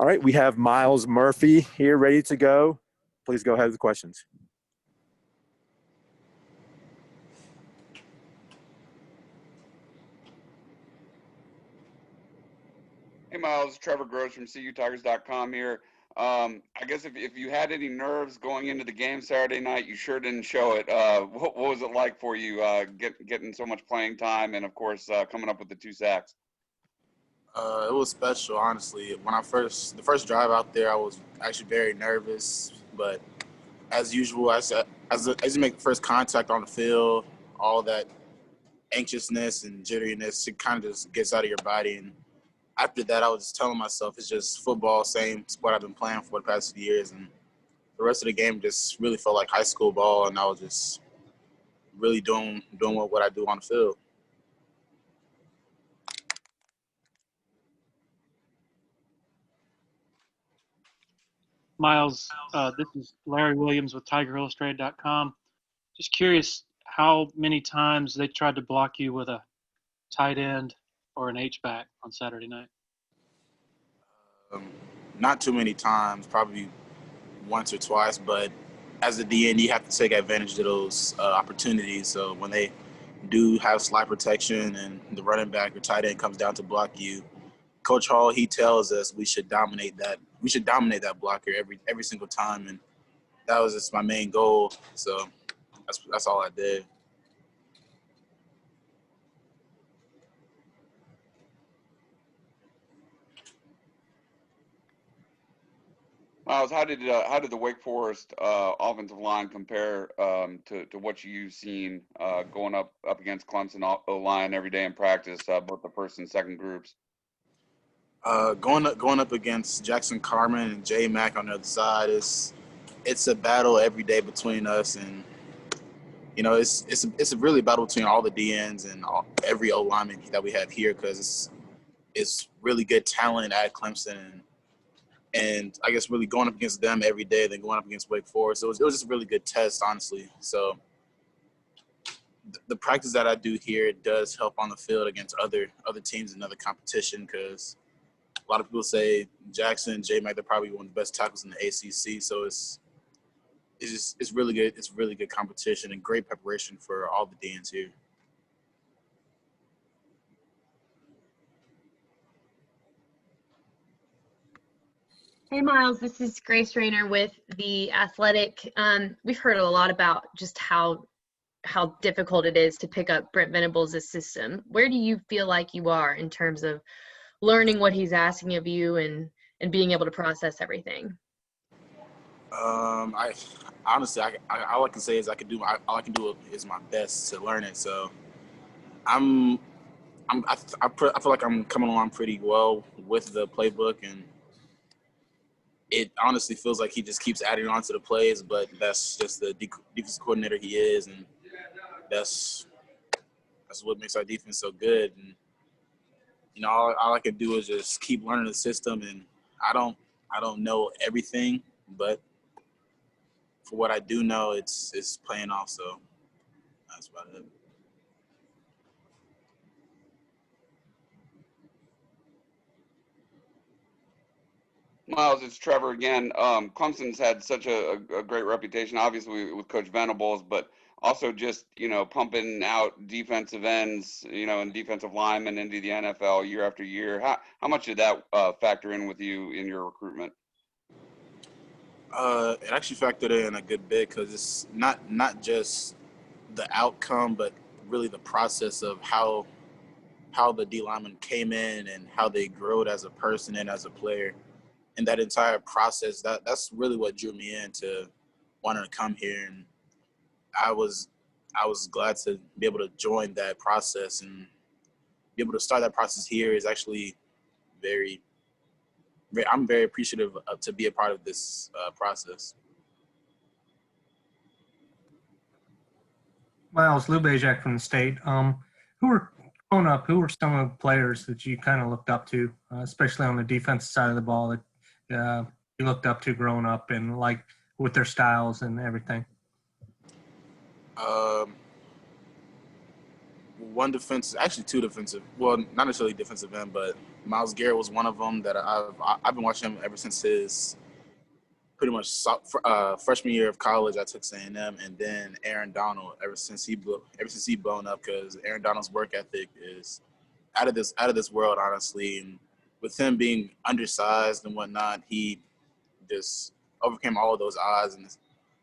All right, we have Myles Murphy here ready to go. Please go ahead with the questions. Hey, Myles, Trevor Gross from CUTigers.com here. I guess if you had any nerves going into the game Saturday night, you sure didn't show it. What was it like for you getting so much playing time and, of course, coming up with the 2 sacks? It was special, honestly. When the first drive out there, I was actually very nervous. But as usual, as you make the first contact on the field, all that anxiousness and jitteriness, it kind of just gets out of your body. And after that, I was just telling myself it's just football, same sport I've been playing for the past few years. And the rest of the game just really felt like high school ball, and I was just really doing what I do on the field. Myles, this is Larry Williams with TigerIllustrated.com. Just curious how many times they tried to block you with a tight end or an H-back on Saturday night. Not too many times, probably once or twice, but as a DN, you have to take advantage of those opportunities. So when they do have slot protection and the running back or tight end comes down to block you, Coach Hall, he tells us we should dominate that. We should dominate that blocker every single time, and that was just my main goal. So that's all I did. Myles, how did the Wake Forest offensive line compare to what you've seen going up against Clemson O-line every day in practice, both the first and second groups? Going up against Jackson Carman and J Mack on the other side it's a battle every day between us, and it's a really battle between all the DNs and every O lineman that we have here, because it's really good talent at Clemson, and I guess really going up against them every day, then going up against Wake Forest, it was just a really good test, honestly. So the practice that I do here does help on the field against other teams and other competition, because a lot of people say Jackson, J-Mac, they're probably one of the best tackles in the ACC. So it's really good. It's really good competition and great preparation for all the DNs here. Hey, Myles, this is Grace Rayner with The Athletic. We've heard a lot about just how difficult it is to pick up Brent Venables' system. Where do you feel like you are in terms of learning what he's asking of you and being able to process everything? I honestly, all I can say is all I can do is my best to learn it. So I feel like I'm coming along pretty well with the playbook, and it honestly feels like he just keeps adding on to the plays, but that's just the defense coordinator he is, and that's what makes our defense so good. And all I can do is just keep learning the system, and I don't know everything, but for what I do know, it's paying off. So that's about it. Myles, it's Trevor again. Clemson's had such a great reputation, obviously with Coach Venables, but also just pumping out defensive ends, and defensive linemen into the NFL year after year. How much did that factor in with you in your recruitment? It actually factored in a good bit, because it's not just the outcome, but really the process of how the D lineman came in and how they grew as a person and as a player. And that entire process, that's really what drew me in to wanting to come here. And I was glad to be able to join that process, and be able to start that process here is actually I'm very appreciative to be a part of this process. Myles, Lou Bajak from the state. Who were some of the players that you kind of looked up to, especially on the defensive side of the ball, that you looked up to growing up, and like with their styles and everything? two defensive. Well, not necessarily defensive end, but Myles Garrett was one of them that I've been watching him ever since his pretty much freshman year of college. I took A&M, and then Aaron Donald ever since he blown up, because Aaron Donald's work ethic is out of this world, honestly. And with him being undersized and whatnot, he just overcame all of those odds.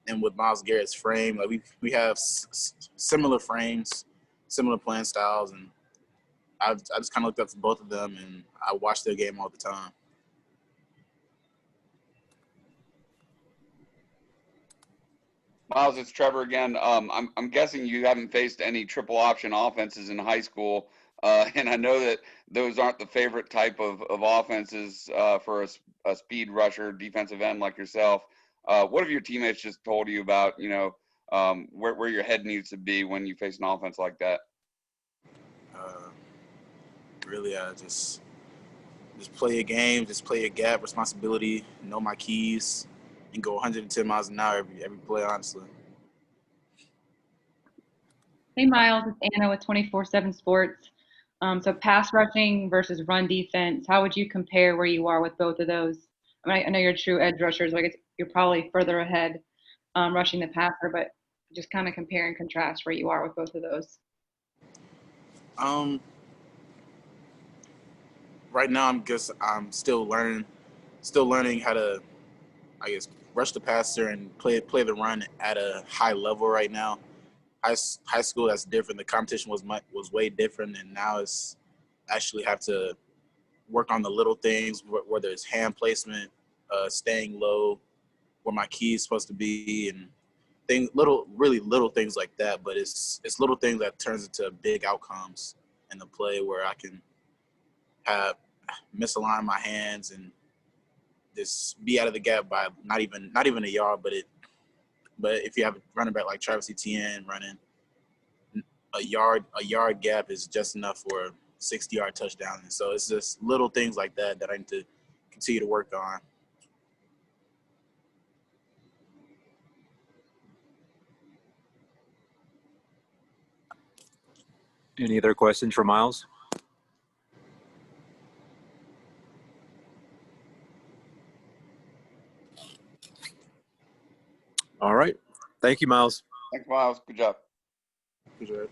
And with Myles Garrett's frame, like we have similar frames, similar playing styles, and I just kind of looked up to both of them, and I watched their game all the time. Myles, it's Trevor again. I'm guessing you haven't faced any triple option offenses in high school, and I know that those aren't the favorite type of offenses for a speed rusher, defensive end like yourself. What have your teammates just told you about, where your head needs to be when you face an offense like that? Really, just play your game, just play your gap, responsibility, know my keys, and go 110 miles an hour every play, honestly. Hey, Myles, it's Anna with 24/7 Sports. So pass rushing versus run defense, how would you compare where you are with both of those? I mean, I know you're true edge rushers, you're probably further ahead rushing the passer, but just kind of compare and contrast where you are with both of those. Right now, I'm still learning how to, I guess, rush the passer and play the run at a high level right now. High school, that's different. The competition was way different, and now it's actually have to work on the little things, whether it's hand placement, staying low, where my key is supposed to be, and really little things like that. But it's little things that turns into big outcomes in the play, where I can have misalign my hands and just be out of the gap by not even a yard, but if you have a running back like Travis Etienne running a yard gap is just enough for a 60-yard touchdown. And so it's just little things like that I need to continue to work on. Any other questions for Myles? All right. Thank you, Myles. Thanks, Myles. Good job. Good job.